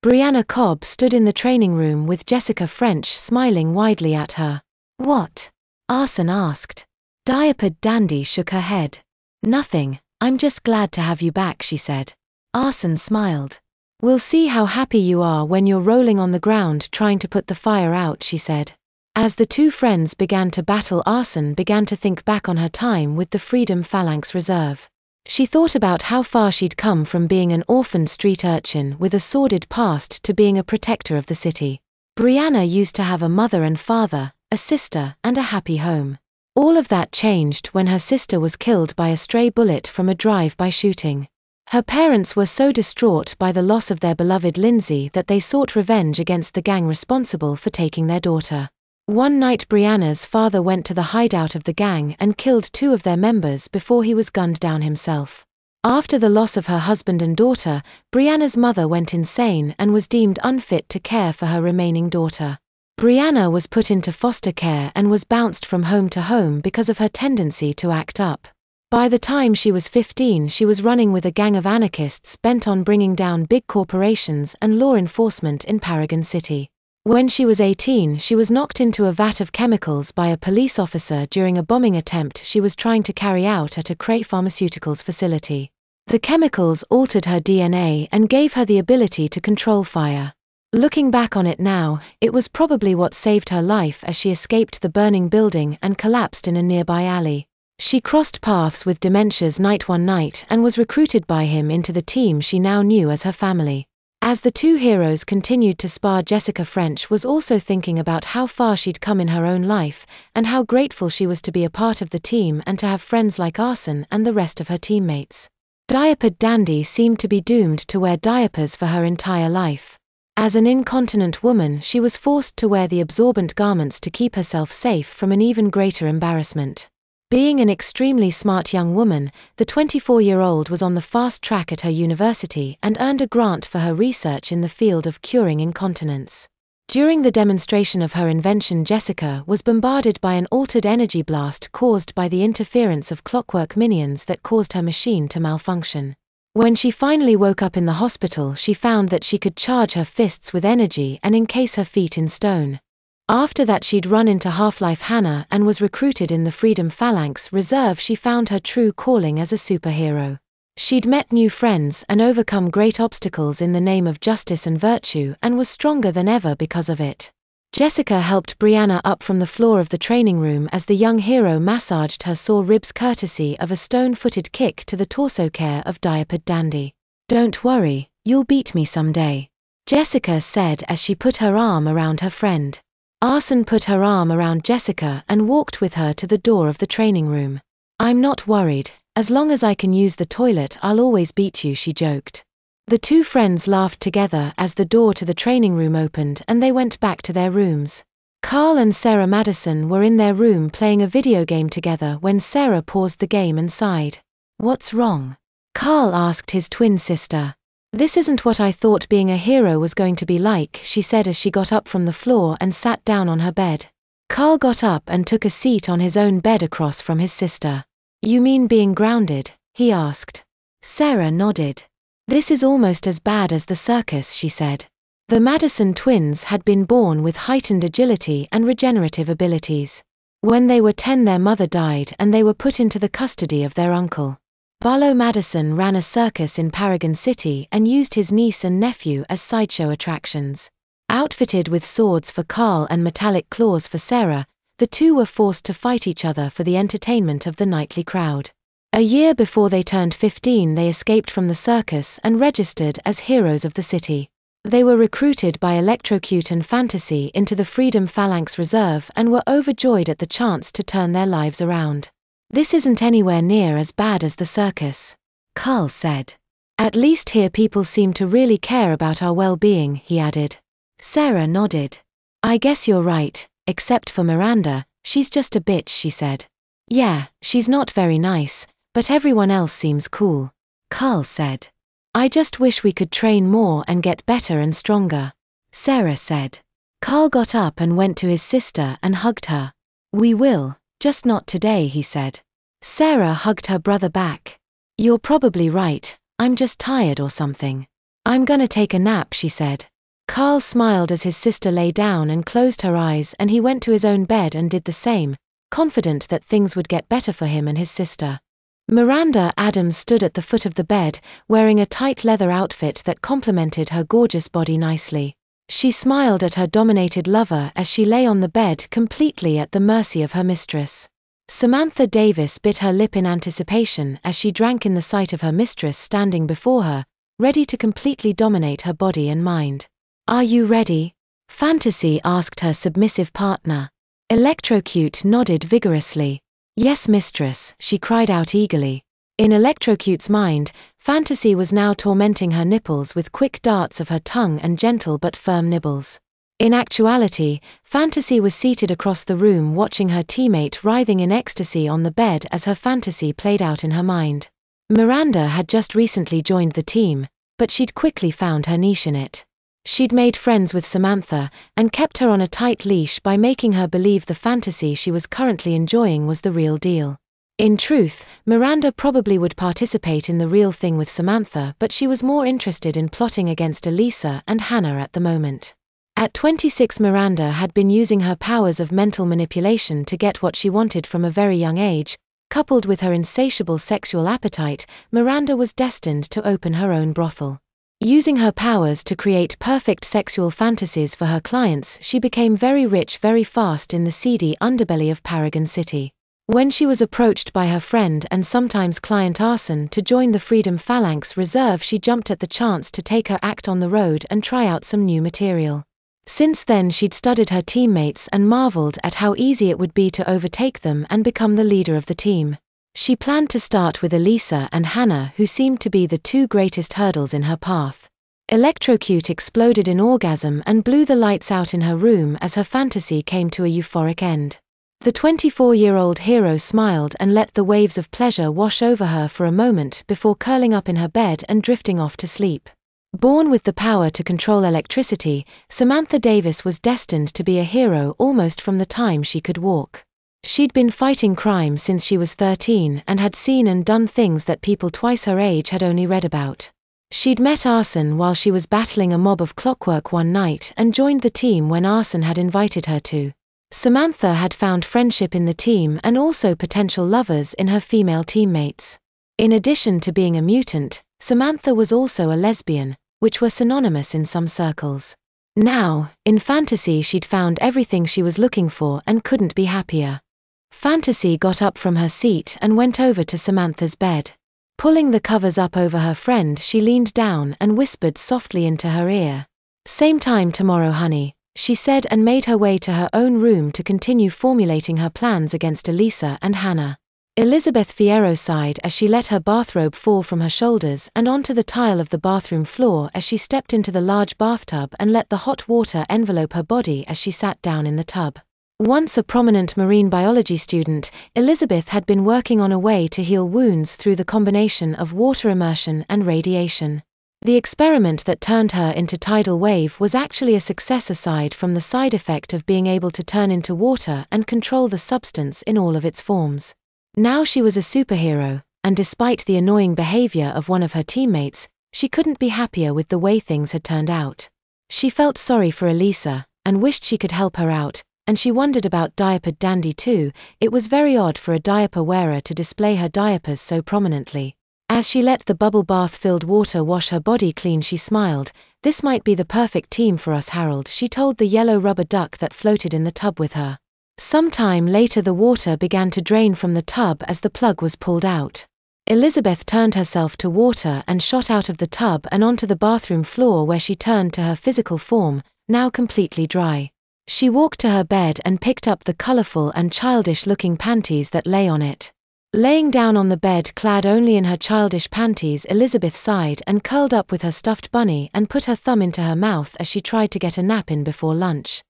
Brianna Cobb stood in the training room with Jessica French smiling widely at her. "What?" Arson asked. Diapered Dandy shook her head. "Nothing, I'm just glad to have you back," she said. Arson smiled. "We'll see how happy you are when you're rolling on the ground trying to put the fire out," she said. As the two friends began to battle, Arson began to think back on her time with the Freedom Phalanx Reserve. She thought about how far she'd come from being an orphaned street urchin with a sordid past to being a protector of the city. Brianna used to have a mother and father, a sister, and a happy home. All of that changed when her sister was killed by a stray bullet from a drive-by shooting. Her parents were so distraught by the loss of their beloved Lindsay that they sought revenge against the gang responsible for taking their daughter. One night Brianna's father went to the hideout of the gang and killed 2 of their members before he was gunned down himself. After the loss of her husband and daughter, Brianna's mother went insane and was deemed unfit to care for her remaining daughter. Brianna was put into foster care and was bounced from home to home because of her tendency to act up. By the time she was 15, she was running with a gang of anarchists bent on bringing down big corporations and law enforcement in Paragon City. When she was 18, she was knocked into a vat of chemicals by a police officer during a bombing attempt she was trying to carry out at a Cray Pharmaceuticals facility. The chemicals altered her DNA and gave her the ability to control fire. Looking back on it now, it was probably what saved her life as she escaped the burning building and collapsed in a nearby alley. She crossed paths with Dementia's Knight one night and was recruited by him into the team she now knew as her family. As the two heroes continued to spar, Jessica French was also thinking about how far she'd come in her own life, and how grateful she was to be a part of the team and to have friends like Arson and the rest of her teammates. Diapered Dandy seemed to be doomed to wear diapers for her entire life. As an incontinent woman, she was forced to wear the absorbent garments to keep herself safe from an even greater embarrassment. Being an extremely smart young woman, the 24-year-old was on the fast track at her university and earned a grant for her research in the field of curing incontinence. During the demonstration of her invention, Jessica was bombarded by an altered energy blast caused by the interference of clockwork minions that caused her machine to malfunction. When she finally woke up in the hospital, she found that she could charge her fists with energy and encase her feet in stone. After that, she'd run into Half-Life Hannah and was recruited in the Freedom Phalanx Reserve. She found her true calling as a superhero. She'd met new friends and overcome great obstacles in the name of justice and virtue, and was stronger than ever because of it. Jessica helped Brianna up from the floor of the training room as the young hero massaged her sore ribs courtesy of a stone-footed kick to the torso care of Diapered Dandy. "Don't worry, you'll beat me someday," Jessica said as she put her arm around her friend. Arson put her arm around Jessica and walked with her to the door of the training room. "I'm not worried, as long as I can use the toilet I'll always beat you," she joked. The two friends laughed together as the door to the training room opened and they went back to their rooms. Carl and Sarah Madison were in their room playing a video game together when Sarah paused the game and sighed. "What's wrong?" Carl asked his twin sister. "This isn't what I thought being a hero was going to be like," she said as she got up from the floor and sat down on her bed. Carl got up and took a seat on his own bed across from his sister. "You mean being grounded?" he asked. Sarah nodded. "This is almost as bad as the circus," she said. The Madison twins had been born with heightened agility and regenerative abilities. When they were 10, their mother died and they were put into the custody of their uncle. Barlow Madison ran a circus in Paragon City and used his niece and nephew as sideshow attractions. Outfitted with swords for Carl and metallic claws for Sarah, the two were forced to fight each other for the entertainment of the nightly crowd. A year before they turned 15, they escaped from the circus and registered as heroes of the city. They were recruited by Electrocute and Fantasy into the Freedom Phalanx Reserve and were overjoyed at the chance to turn their lives around. "This isn't anywhere near as bad as the circus," Carl said. "At least here people seem to really care about our well-being," he added. Sarah nodded. "I guess you're right, except for Miranda, she's just a bitch," she said. "Yeah, she's not very nice, but everyone else seems cool," Carl said. "I just wish we could train more and get better and stronger," Sarah said. Carl got up and went to his sister and hugged her. "We will. Just not today," he said. Sarah hugged her brother back. "You're probably right, I'm just tired or something. I'm gonna take a nap, she said. Carl smiled as his sister lay down and closed her eyes, and he went to his own bed and did the same, confident that things would get better for him and his sister. Miranda Adams stood at the foot of the bed, wearing a tight leather outfit that complemented her gorgeous body nicely. She smiled at her dominated lover as she lay on the bed, completely at the mercy of her mistress. Samantha Davis bit her lip in anticipation as she drank in the sight of her mistress standing before her, ready to completely dominate her body and mind. Are you ready? Fantasy asked her submissive partner. Electrocute nodded vigorously. Yes, mistress, she cried out eagerly. In Electrocute's mind, Fantasy was now tormenting her nipples with quick darts of her tongue and gentle but firm nibbles. In actuality, Fantasy was seated across the room watching her teammate writhing in ecstasy on the bed as her fantasy played out in her mind. Miranda had just recently joined the team, but she'd quickly found her niche in it. She'd made friends with Samantha and kept her on a tight leash by making her believe the fantasy she was currently enjoying was the real deal. In truth, Miranda probably would participate in the real thing with Samantha, but she was more interested in plotting against Elisa and Hannah at the moment. At 26, Miranda had been using her powers of mental manipulation to get what she wanted from a very young age. Coupled with her insatiable sexual appetite, Miranda was destined to open her own brothel. Using her powers to create perfect sexual fantasies for her clients, she became very rich very fast in the seedy underbelly of Paragon City. When she was approached by her friend and sometimes client Arson to join the Freedom Phalanx Reserve, she jumped at the chance to take her act on the road and try out some new material. Since then she'd studied her teammates and marveled at how easy it would be to overtake them and become the leader of the team. She planned to start with Elisa and Hannah, who seemed to be the two greatest hurdles in her path. Electrocute exploded in orgasm and blew the lights out in her room as her fantasy came to a euphoric end. The 24-year-old hero smiled and let the waves of pleasure wash over her for a moment before curling up in her bed and drifting off to sleep. Born with the power to control electricity, Samantha Davis was destined to be a hero almost from the time she could walk. She'd been fighting crime since she was 13 and had seen and done things that people twice her age had only read about. She'd met Arson while she was battling a mob of clockwork one night and joined the team when Arson had invited her to. Samantha had found friendship in the team and also potential lovers in her female teammates. In addition to being a mutant, Samantha was also a lesbian, which were synonymous in some circles. Now, in fantasy, she'd found everything she was looking for and couldn't be happier. Fantasy got up from her seat and went over to Samantha's bed. Pulling the covers up over her friend, she leaned down and whispered softly into her ear. "Same time tomorrow, honey," she said, and made her way to her own room to continue formulating her plans against Elisa and Hannah. Elizabeth Fierro sighed as she let her bathrobe fall from her shoulders and onto the tile of the bathroom floor as she stepped into the large bathtub and let the hot water envelope her body as she sat down in the tub. Once a prominent marine biology student, Elizabeth had been working on a way to heal wounds through the combination of water immersion and radiation. The experiment that turned her into Tidal Wave was actually a success aside from the side effect of being able to turn into water and control the substance in all of its forms. Now she was a superhero, and despite the annoying behavior of one of her teammates, she couldn't be happier with the way things had turned out. She felt sorry for Elisa, and wished she could help her out, and she wondered about Diaper Dandy too. It was very odd for a diaper wearer to display her diapers so prominently. As she let the bubble bath-filled water wash her body clean, she smiled. "This might be the perfect team for us, Harold," she told the yellow rubber duck that floated in the tub with her. Sometime later the water began to drain from the tub as the plug was pulled out. Elizabeth turned herself to water and shot out of the tub and onto the bathroom floor, where she turned to her physical form, now completely dry. She walked to her bed and picked up the colorful and childish-looking panties that lay on it. Laying down on the bed clad only in her childish panties, Elizabeth sighed and curled up with her stuffed bunny and put her thumb into her mouth as she tried to get a nap in before lunch.